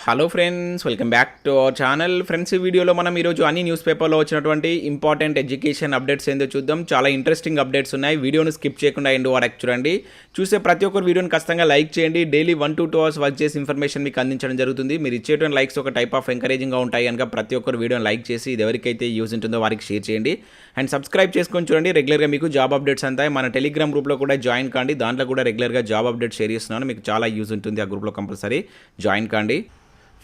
Hello friends, welcome back to our channel. Friends, ఈ వీడియోలో మనం ఈరోజు అన్ని న్యూస్ పేపర్లో వచ్చినటువంటి ఇంపార్టెంట్ ఎడ్యుకేషన్ అప్డేట్స్ ఏందో చూద్దాం. చాలా ఇంట్రెస్టింగ్ అప్డేట్స్ ఉన్నాయి. వీడియోను స్కిప్ చేయకుండా ఎండ్ వరకు చూడండి. చూసే ప్రతి ఒక్కరు వీడియోని ఖచ్చితంగా లైక్ చేయండి. డైలీ 1 to 2 hours వర్క్ చేసి ఇన్ఫర్మేషన్ మీకు అందించడం జరుగుతుంది. మీరు ఇచ్చేటువంటి లైక్స్ ఒక టైప్ ఆఫ్ ఎంకరేజింగ్గా ఉంటాయి కనుక ప్రతి ఒక్కరు వీడియోని లైక్ చేసి ఇది ఎవరికైతే యూజ్ ఉంటుందో వారికి షేర్ చేయండి. అండ్ సబ్స్క్రైబ్ చేసుకొని చూడండి. రెగ్యులర్గా మీకు జాబ్ అప్డేట్స్ అంతా మన టెలిగ్రామ్ గ్రూప్లో కూడా జాయిన్ కాండి. దాంట్లో కూడా రెగ్యులర్గా జాబ్ అప్డేట్స్ షేర్ చేస్తున్నాను. మీకు చాలా యూజ్ ఉంటుంది. ఆ గ్రూప్లో కంపల్సరీ జాయిన్ కాండి.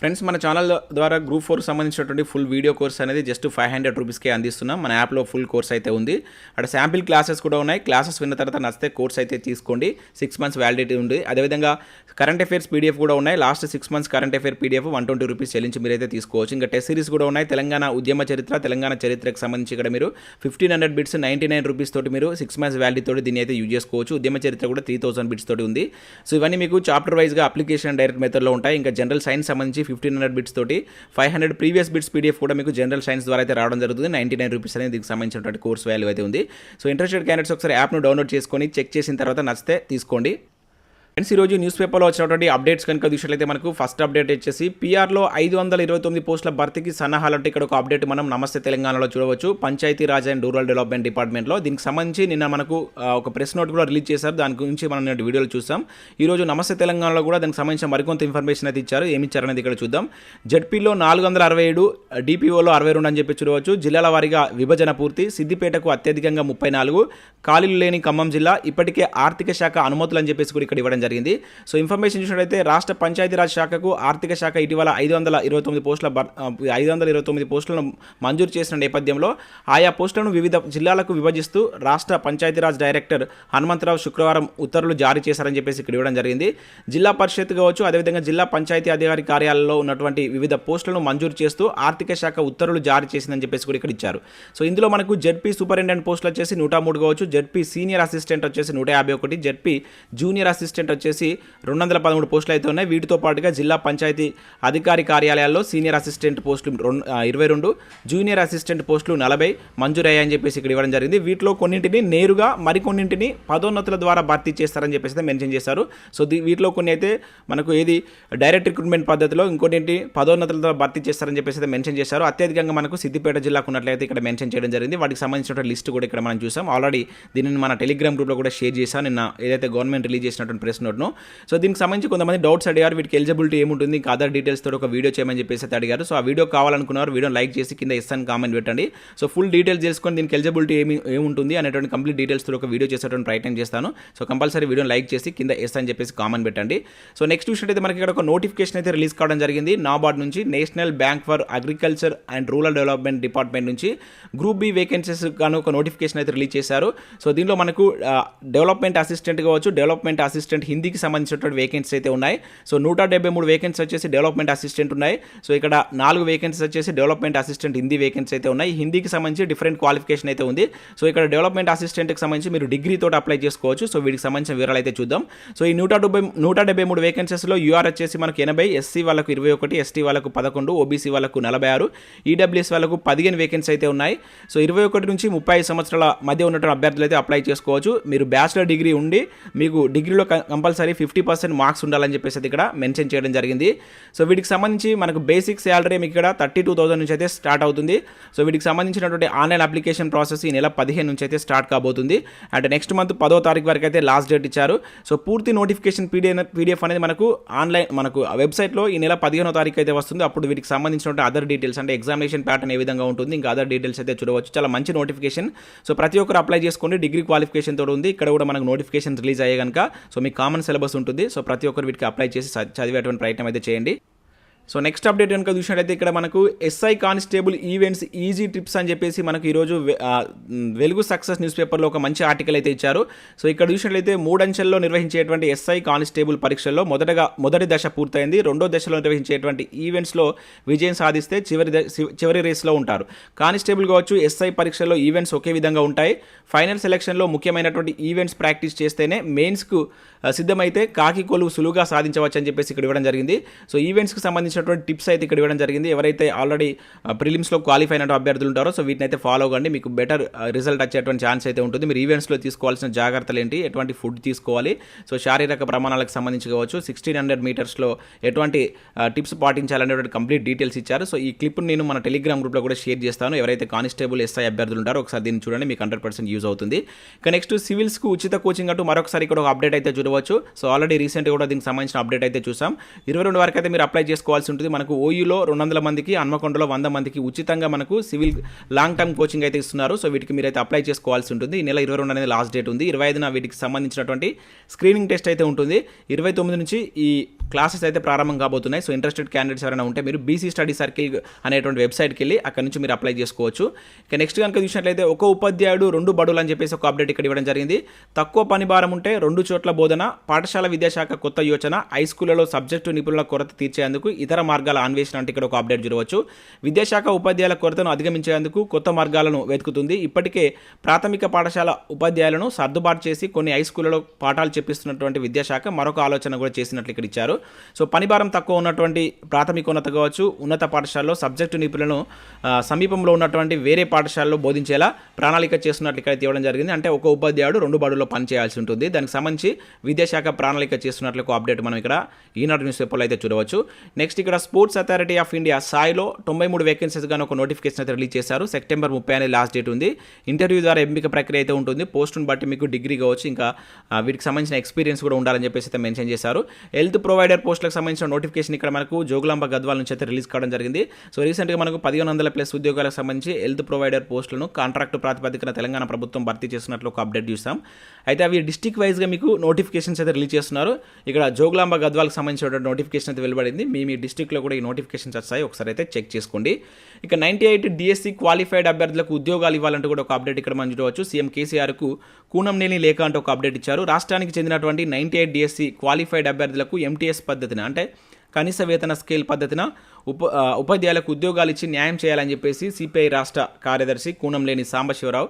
ఫ్రెండ్స్, మన ఛానల్ ద్వారా గ్రూప్ 4 సంబంధించినటువంటి ఫుల్ వీడియో కోర్స్ అనేది జస్ట్ 500 రూపీస్కే అందిస్తున్నాం. మన యాప్లో ఫుల్ కోర్స్ అయితే ఉంది. అక్కడ శాంపిల్ క్లాసెస్ కూడా ఉన్నాయి. క్లాసెస్ విన్న తర్వాత నచ్చితే కోర్స్ అయితే తీసుకోండి. 6 months వ్యాలిడిటీ ఉంది. అదేవిధంగా కరెంట్ అఫైర్స్ పీడిఎఫ్ కూడా ఉన్నాయి. Last 6 months current affair PDF 120 rupees చెల్లించి మీరైతే తీసుకోవచ్చు. ఇంకా టెస్ట్ సిరీస్ కూడా ఉన్నాయి. తెలంగాణ ఉద్యమ చరిత్ర, తెలంగాణ చరిత్రకు సంబంధించి ఇక్కడ మీరు 1500 బిట్స్ 99 రూపీస్ తోటి మీరు 6 months వ్యాలిడిటీ తోటి దీన్ని అయితే యూజ్ చేసుకోవచ్చు. ఉద్యమ చరిత్ర కూడా 3000 బిట్స్ తోటి ఉంది. సో ఇవన్నీ మీకు చాప్టర్ వైజ్గా అప్లికేషన్ డైరెక్ట్ మెథడ్లో ఉంటాయి. ఇంకా జనరల్ సైన్స్ సంబంధించి 1500 బిట్స్ తోటి 500 ప్రీవియస్ బిట్స్ పీడిఎఫ్ కూడా మీకు జనరల్ సైన్స్ ద్వారా అయితే రావడం జరుగుతుంది. 99 రూపీస్ అనేది దీనికి సంబంధించినటువంటి కోర్స్ వాల్యూ అయితే ఉంది. సో ఇంట్రెస్టెడ్ క్యాండిడేట్స్ ఒకసారి యాప్ను డౌన్లోడ్ చేసుకొని చెక్ చేసిన తర్వాత నచ్చితే తీసుకోండి. ఫ్రెండ్స్, ఈరోజు న్యూస్ పేపర్లో వచ్చినటువంటి అప్డేట్స్ కనుక చూసినట్లయితే మనకు ఫస్ట్ అప్డేట్ వచ్చేసి పీఆర్లో 529 పోస్టుల భర్తీకి సన్నాహాలంటే ఇక్కడ ఒక అప్డేట్ మనం నమస్తే తెలంగాణలో చూడవచ్చు. Panchayati Raj and rural development డిపార్ట్మెంట్లో దీనికి సంబంధించి నిన్న మనకు ఒక ప్రెస్ నోట్ కూడా రిలీజ్ చేశారు. దాని గురించి మనం నేటి వీడియోలో చూసాం. ఈరోజు నమస్తే తెలంగాణలో కూడా దానికి సంబంధించిన మరికొంత ఇన్ఫర్మేషన్ అయితే ఇచ్చారు. ఏమి ఇచ్చారనేది ఇక్కడ చూద్దాం. జడ్పీలో 467, డిపిఓలో 62 అని చెప్పి చూడవచ్చు. జిల్లాల వారీగా విభజన పూర్తి. సిద్దిపేటకు అత్యధికంగా 34, ఖాళీలు లేని ఖమ్మం జిల్లా. ఇప్పటికే ఆర్థిక శాఖ అనుమతులు అని చెప్పేసి కూడా ఇక్కడ ఇవ్వడం జరిగింది. సో ఇన్ఫర్మేషన్ చూసినట్లయితే రాష్ట్ర పంచాయతీరాజ్ శాఖకు ఆర్థిక శాఖ ఇటీవల 529 పోస్టులను మంజూరు చేసిన నేపథ్యంలో ఆయా పోస్టులను వివిధ జిల్లాలకు విభజిస్తూ రాష్ట్ర పంచాయతీరాజ్ డైరెక్టర్ హనుమంతరావు శుక్రవారం ఉత్తర్వులు జారీ చేశారని చెప్పేసి ఇక్కడ ఇవ్వడం జరిగింది. జిల్లా పరిషత్ కావచ్చు, అదేవిధంగా జిల్లా పంచాయతీ అధికారి కార్యాలయంలో ఉన్నటువంటి వివిధ పోస్టులను మంజూరు చేస్తూ ఆర్థిక శాఖ ఉత్తర్వులు జారీ చేసిందని చెప్పేసి కూడా ఇక్కడ ఇచ్చారు. సో ఇందులో మనకు జడ్పీ సూపరింటెండెంట్ పోస్టులు వచ్చేసి 103 కావచ్చు, జడ్పీ సీనియర్ అసిస్టెంట్ వచ్చేసి 151, జడ్పీ జూనియర్ అసిస్టెంట్ వచ్చేసి 213 పోస్టులు అయితే ఉన్నాయి. వీటితో పాటుగా జిల్లా పంచాయతీ అధికారి కార్యాలయాల్లో సీనియర్ అసిస్టెంట్ పోస్టులు 22, జూనియర్ అసిస్టెంట్ పోస్టులు 40 మంజూరయ్యాయని చెప్పేసి ఇక్కడ ఇవ్వడం జరిగింది. వీటిలో కొన్నింటిని నేరుగా, మరికొన్నింటిని పదోన్నతుల ద్వారా భర్తీ చేస్తారని చెప్పేసి అయితే మెన్షన్ చేశారు. సో వీటిలో కొన్ని అయితే మనకు ఏది డైరెక్ట్ రిక్రూట్మెంట్ పద్ధతిలో, ఇంకొన్నింటి పదోన్నతుల ద్వారా భర్తీ చేస్తారని చెప్పేసి అయితే మెన్షన్ చేశారు. అత్యధికంగా మనకు సిద్దిపేట జిల్లాకు ఉన్నట్లయితే ఇక్కడ మెన్షన్ చేయడం జరిగింది. వాటికి సంబంధించిన లిస్ట్ కూడా ఇక్కడ మనం చూసాం. ఆల్రెడీ దీనిని మన టెలిగ్రామ్ గ్రూప్లో కూడా షేర్ చేశాను నిన్న, ఏదైతే గవర్నమెంట్ రిలీజ్ చేసినటువంటి ప్రెస్ నోట్ను. సో దీనికి సంబంధించి కొంతమంది డౌట్స్ అడిగారు. వీటికి ఎలిజిబిలిటీ ఏముంటుంది, ఇంకా అదర్ డీటెయిల్స్ తోటి ఒక వీడియో చేయమని చెప్పేసి అయితే అడిగారు. సో ఆ వీడియో కావాలనుకున్నారు, వీడియో లైక్ చేసి కింద ఎస్ అని కామెంట్ పెట్టండి. సో ఫుల్ డీటెయిల్స్ తెలుసుకొని దీనికి ఎలిజిబిలిటీ ఏముంటుంది అనేటువంటి కంప్లీట్ డీటెయిల్స్ తోటి ఒక వీడియో చేసేటువంటి ప్రయత్నం చేస్తాను. సో కంపల్సరీ వీడియో లైక్ చేసి కింద ఎస్ అని చెప్పేసి కామెంట్ పెట్టండి. సో నెక్స్ట్ చూసినట్టయితే మనకి ఇక్కడ ఒక నోటిఫికేషన్ అయితే రిలీజ్ కావడం జరిగింది. నాబార్డ్ నుంచి, national bank for agriculture and rural development department నుంచి గ్రూప్ బి వేకెన్సీస్ గాను ఒక నోటిఫికేషన్ అయితే రిలీజ్ చేశారు. సో దీనిలో మనకు డెవలప్మెంట్ అసిస్టెంట్ కావచ్చు, డెవలప్మెంట్ అసిస్టెంట్ హిందీకి సంబంధించినటువంటి వేకెన్సీస్ అయితే ఉన్నాయి. సో 173 వేకెన్సీస్ వచ్చేసి డెవలప్మెంట్ అసిస్టెంట్ ఉన్నాయి. సో ఇక్కడ 4 వేకెన్సీస్ వచ్చేసి డెవలప్మెంట్ అసిస్టెంట్ హిందీ వేకెన్సీ అయితే ఉన్నాయి. హిందీకి సంబంధించి డిఫరెంట్ క్వాలిఫికేషన్ అయితే ఉంది. సో ఇక్కడ డెవలప్మెంట్ అసిస్టెంట్కి సంబంధించి మీరు డిగ్రీ తోటి అప్లై చేసుకోవచ్చు. సో వీటికి సంబంధించిన వివరాలు అయితే చూద్దాం. సో ఈ 173 వేకెన్సీస్లో యూఆర్ వచ్చేసి మనకు 80, ఎస్సీ వాళ్ళకు 21, ఎస్టీ వాళ్ళకు 11, ఓబీసీ వాళ్ళకు 46, ఈడబ్ల్యూఎస్ వాళ్ళకు 15 వేకెన్సీ అయితే ఉన్నాయి. సో 21 నుంచి 35 సంవత్సరాల మధ్య ఉన్నటువంటి అభ్యర్థులు అయితే అప్లై చేసుకోవచ్చు. మీరు బ్యాచిలర్ డిగ్రీ ఉండి మీకు డిగ్రీలో కంపల్సరీ 50% మార్క్స్ ఉండాలని చెప్పేసి ఇక్కడ మెన్షన్ చేయడం జరిగింది. సో వీటికి సంబంధించి మనకు బేసిక్ శాలరీ మీకు ఇక్కడ 32,000 నుంచి అయితే స్టార్ట్ అవుతుంది. సో వీటికి సంబంధించినటువంటి ఆన్లైన్ అప్లికేషన్ ప్రాసెస్ ఈ నెల 15 నుంచి అయితే స్టార్ట్ కాబోతుంది. అండ్ నెక్స్ట్ మంత్ 10వ తారీఖు వరకు అయితే లాస్ట్ డేట్ ఇచ్చారు. సో పూర్తి నోటిఫికేషన్ పీడిఎఫ్ అనేది మనకు ఆన్లైన్ మనకు వెబ్సైట్లో ఈ నెల 15వ తారీఖు అయితే వస్తుంది. అప్పుడు వీటికి సంబంధించినటువంటి అదర్ డీటెయిల్స్ అంటే ఎగ్జామినేషన్ ప్యాటర్న్ ఏ విధంగా ఉంటుంది, ఇంకా అదర్ డీటెయిల్స్ అయితే చూడవచ్చు. చాలా మంచి నోటిఫికేషన్. సో ప్రతి ఒక్కరు అప్లై చేసుకోండి. డిగ్రీ క్వాలిఫికేషన్ తోడు ఉంది. ఇక్కడ కూడా మనకు నోటిఫికేషన్ రిలీజ్ అయ్యే కనుక సో మీకు కామన్ సిలబస్ ఉంటుంది. సో ప్రతి ఒక్కరు వీటికి అప్లై చేసి చదివేటువంటి ప్రయత్నం అయితే చేయండి. సో నెక్స్ట్ అప్డేట్ కనుక చూసినట్లయితే ఇక్కడ మనకు SI constable events easy trips అని చెప్పేసి మనకు ఈరోజు వెలుగు సక్సెస్ న్యూస్ పేపర్లో ఒక మంచి ఆర్టికల్ అయితే ఇచ్చారు. సో ఇక్కడ చూసినట్లయితే 3 అంచెల్లో నిర్వహించేటువంటి ఎస్ఐ కానిస్టేబుల్ పరీక్షల్లో మొదటి దశ పూర్తయింది. 2వ దశలో నిర్వహించేటువంటి ఈవెంట్స్లో విజయం సాధిస్తే చివరి రేస్లో ఉంటారు. కానిస్టేబుల్ కావచ్చు, ఎస్ఐ పరీక్షల్లో ఈవెంట్స్ ఒకే విధంగా ఉంటాయి. ఫైనల్ సెలక్షన్లో ముఖ్యమైనటువంటి ఈవెంట్స్ ప్రాక్టీస్ చేస్తేనే మెయిన్స్కు సిద్ధమైతే కాకి కొలువు సులువుగా సాధించవచ్చు అని చెప్పేసి ఇక్కడ ఇవ్వడం జరిగింది. సో ఈవెంట్స్కి సంబంధించిన సంబంధించినటువంటి టిప్స్ అయితే ఇక్కడ ఇవ్వడం జరిగింది. ఎవరైతే ఆల్రెడీ ప్రిలిమ్స్లో క్వాలిఫై అయిన అభ్యర్థులు ఉంటారో సో వీటిని అయితే ఫాలో అవ్వండి, మీకు బెటర్ రిజల్ట్ వచ్చేటువంటి ఛాన్స్ అయితే ఉంటుంది. మీరు ఈవెంట్స్లో తీసుకోవాల్సిన జాగ్రత్తలు ఏంటి, ఎటువంటి ఫుడ్ తీసుకోవాలి, సో శారీరక ప్రమాణాలకు సంబంధించి కావచ్చు, 1600 మీటర్స్లో ఎటువంటి టిప్స్ పాటించాలనేటువంటి కంప్లీట్ డీటెయిల్స్ ఇచ్చారు. సో ఈ క్లిప్ నేను మన టెలిగ్రామ్ గ్రూప్లో కూడా షేర్ చేస్తాను. ఎవరైతే కానిస్టేబుల్ ఎస్ఐ అభ్యర్థులు ఉంటారో ఒకసారి దీన్ని చూడండి, మీకు 100% యూజ్ అవుతుంది. ఇక నెక్స్ట్ సివిల్స్కు ఉచిత కోచింగ్ అంటూ మరొకసారి ఇక్కడ ఒక అప్డేట్ అయితే చూడవచ్చు. సో ఆల్రెడీ రీసెంట్గా కూడా దీనికి సంబంధించిన అప్డేట్ అయితే చూసాం. 22 వరకు అయితే మీరు అప్లై చేసుకోవాల్సి ఉంటుంది. మనకు ఓయూలో 200 మందికి, హన్మకొండలో 100 మందికి ఉచితంగా మనకు సివిల్ లాంగ్ టర్మ్ కోచింగ్ అయితే ఇస్తున్నారు. సో వీటికి మీరైతే అప్లై చేసుకోవాల్సి ఉంటుంది. ఈ నెల 22 అనేది లాస్ట్ డేట్ ఉంది. 25న వీటికి సంబంధించినటువంటి స్క్రీనింగ్ టెస్ట్ అయితే ఉంటుంది. 29 నుంచి ఈ క్లాసెస్ అయితే ప్రారంభం కాబోతున్నాయి. సో ఇంట్రెస్టెడ్ క్యాండిడేట్స్ ఎవరైనా ఉంటే మీరు బీసీ స్టడీ సర్కిల్ అనేటువంటి వెబ్సైట్కి వెళ్ళి అక్కడ నుంచి మీరు అప్లై చేసుకోవచ్చు. ఇక నెక్స్ట్ కనుక చూసినట్లయితే ఒక ఉపాధ్యాయుడు 2 బడులు అని చెప్పేసి ఒక అప్డేట్ ఇక్కడ ఇవ్వడం జరిగింది. తక్కువ పని భారం ఉంటే 2 చోట్ల బోధన, పాఠశాల విద్యాశాఖ కొత్త యోచన, హై స్కూళ్లలో సబ్జెక్టు నిపుణుల కొరత తీర్చేందుకు ఇతర మార్గాల అన్వేషణ అంటే ఇక్కడ ఒక అప్డేట్ చూడవచ్చు. విద్యాశాఖ ఉపాధ్యాయుల కొరతను అధిగమించేందుకు కొత్త మార్గాలను వెతుకుతుంది. ఇప్పటికే ప్రాథమిక పాఠశాల ఉపాధ్యాయులను సర్దుబాటు చేసి కొన్ని హై స్కూళ్లలో పాఠాలు చెప్పిస్తున్నటువంటి విద్యాశాఖ మరొక ఆలోచన కూడా చేసినట్లు ఇక్కడ ఇచ్చారు. సో పనిభారం తక్కువ ఉన్నటువంటి ప్రాథమికోన్నత కావచ్చు, ఉన్నత పాఠశాలలో సబ్జెక్టు నిపుణులను సమీపంలో ఉన్నటువంటి వేరే పాఠశాలలో బోధించేలా ప్రణాళిక చేస్తున్నట్లు ఇక్కడ ఇవ్వడం జరిగింది. అంటే ఒక ఉపాధ్యాయుడు 2 బడుల్లో పనిచేయాల్సి ఉంటుంది. దానికి సంబంధించి విద్యాశాఖ ప్రణాళిక చేస్తున్నట్లు ఒక అప్డేట్ మనం ఇక్కడ ఈనాడు న్యూస్ పేపర్లో అయితే చూడవచ్చు. నెక్స్ట్ ఇక్కడ స్పోర్ట్స్ అథారిటీ ఆఫ్ ఇండియా స్థాయిలో 93 వేకెన్సీస్ గాను ఒక నోటిఫికేషన్ అయితే రిలీజ్ చేశారు. సెప్టెంబర్ 30 అనేది లాస్ట్ డేట్ ఉంది. ఇంటర్వ్యూ ద్వారా ఎంపిక ప్రక్రియ అయితే ఉంటుంది. పోస్టును బట్టి మీకు డిగ్రీ కావచ్చు, ఇంకా వీటికి సంబంధించిన ఎక్స్పీరియన్స్ కూడా ఉండాలని చెప్పేసి అయితే మెన్షన్ చేశారు. హెల్త్ ప్రొవైడర్ పోస్టులకు సంబంధించిన నోటిఫికేషన్ ఇక్కడ మనకు జోగులాంబ గద్వాల నుంచి అయితే రిలీజ్ కావడం జరిగింది. సో రీసెంట్గా మనకు 1500+ ఉద్యోగాలకు సంబంధించి హెల్త్ ప్రొవైడర్ పోస్టులను కాంట్రాక్ట్ ప్రాతిపదికన తెలంగాణ ప్రభుత్వం భర్తీ చేస్తున్నట్లు ఒక అప్డేట్ చూస్తాం. అయితే అవి డిస్ట్రిక్ట్ వైజ్గా మీకు నోటిఫికేషన్స్ అయితే రిలీజ్ చేస్తున్నారు. ఇక్కడ జోగులాంబ గద్వాలకు సంబంధించిన నోటిఫికేషన్ అయితే వెలువడింది. మీ డిస్ట్రిక్ట్లో కూడా ఈ నోటిఫికేషన్స్ వస్తాయి, ఒకసారి అయితే చెక్ చేసుకోండి. ఇక 98 DSC క్వాలిఫైడ్ అభ్యర్థులకు ఉద్యోగాలు ఇవ్వాలంటూ కూడా ఒక అప్డేట్ ఇక్కడ మనం చూడవచ్చు. సీఎం కేసీఆర్కు కూనంనేని లేఖ అంటూ ఒక అప్డేట్ ఇచ్చారు. రాష్ట్రానికి చెందినటువంటి 98 DSC క్వాలిఫైడ్ అభ్యర్థులకు MTS పద్ధతిన అంటే కనీస వేతన స్కేల్ పద్ధతిన ఉపాధ్యాయులకు ఉద్యోగాలు ఇచ్చి న్యాయం చేయాలని చెప్పేసి సిపిఐ రాష్ట్ర కార్యదర్శి కూనంనేని సాంబశివరావు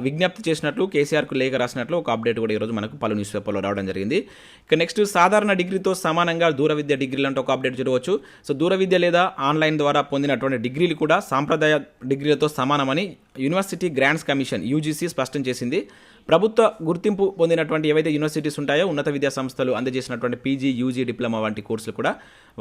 విజ్ఞప్తి చేసినట్లు కేసీఆర్కు లేఖ రాసినట్లు ఒక అప్డేట్ కూడా ఈరోజు మనకు పలు న్యూస్ పేపర్లో రావడం జరిగింది. ఇక నెక్స్ట్ సాధారణ డిగ్రీతో సమానంగా దూర విద్య డిగ్రీలు అంటే ఒక అప్డేట్ చూడవచ్చు. సో దూర విద్య లేదా ఆన్లైన్ ద్వారా పొందినటువంటి డిగ్రీలు కూడా సాంప్రదాయ డిగ్రీలతో సమానమని యూనివర్సిటీ గ్రాంట్స్ కమిషన్ UGC స్పష్టం చేసింది. ప్రభుత్వ గుర్తింపు పొందినటువంటి ఏవైతే యూనివర్సిటీస్ ఉంటాయో ఉన్నత విద్యా సంస్థలు అందజేసినటువంటి PG, UG, డిప్లొమా వంటి కోర్సులు కూడా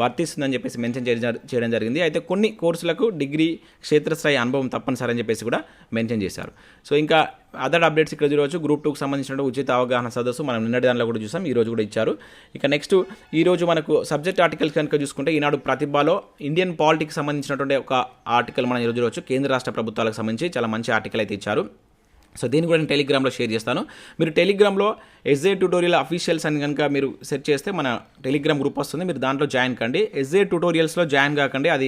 వర్తిస్తుందని చెప్పేసి మెన్షన్ చేయడం జరిగింది. అయితే కొన్ని కోర్సులకు డిగ్రీ క్షేత్రస్థాయి అనుభవం తప్పనిసరి అని చెప్పేసి కూడా మెన్షన్ చేశారు. సో ఇంకా అదర్ అప్డేట్స్ ఇక్కడ చూడవచ్చు. గ్రూప్ 2కు సంబంధించిన ఉచిత అవగాహన సదస్సు మనం నిన్నటి దానిలో కూడా చూసాం, ఈరోజు కూడా ఇచ్చారు. ఇక నెక్స్ట్ ఈరోజు మనకు సబ్జెక్ట్ ఆర్టికల్స్ కనుక చూసుకుంటే ఈనాడు ప్రతిభలో ఇండియన్ పాలిటిక్స్ సంబంధించినటువంటి ఒక ఆర్టికల్ మనం ఈరోజు చూడవచ్చు. కేంద్ర రాష్ట్ర ప్రభుత్వాలకు సంబంధించి చాలా మంచి ఆర్టికల్ అయితే ఇచ్చారు. సో దీన్ని కూడా నేను టెలిగ్రామ్లో షేర్ చేస్తాను. మీరు టెలిగ్రామ్లో SJTutorial అఫీషియల్స్ అని కనుక మీరు సెర్చ్ చేస్తే మన టెలిగ్రామ్ గ్రూప్ వస్తుంది, మీరు దాంట్లో జాయిన్ కండి. SJTutorialsలో జాయిన్ కాకండి, అది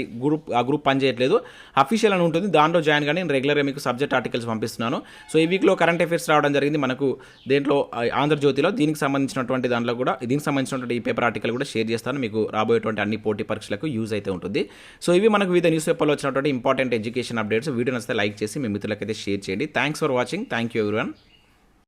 ఆ గ్రూప్ పనిచేయట్లేదు. అఫీషియల్ అని ఉంటుంది, దాంట్లో జాయిన్ కానీ నేను రెగ్యులర్గా మీకు సబ్జెక్ట్ ఆర్టికల్స్ పంపిస్తున్నాను. సో ఈ వీక్లో కరెంట్ అఫైర్స్ రావడం జరిగింది మనకు దేంట్లో ఆంధ్రజ్యోతిలో. దీనికి సంబంధించినటువంటి దాంట్లో కూడా దీనికి సంబంధించినటువంటి ఈ పేపర్ ఆర్టికల్ కూడా షేర్ చేస్తాను. మీకు రాబోయేటువంటి అన్ని పోటీ పరీక్షలకు యూజ్ అయితే ఉంటుంది. సో ఇవి మనకు వివిధ న్యూస్ పేపర్లో వచ్చినటువంటి ఇంపార్టెంట్ ఎడ్యుకేషన్ అప్డేట్స్. వీడియో నచ్చితే లైక్ చేసి మీ మిత్రులకైతే షేర్ చేయండి. Thanks for watching. Thank you everyone.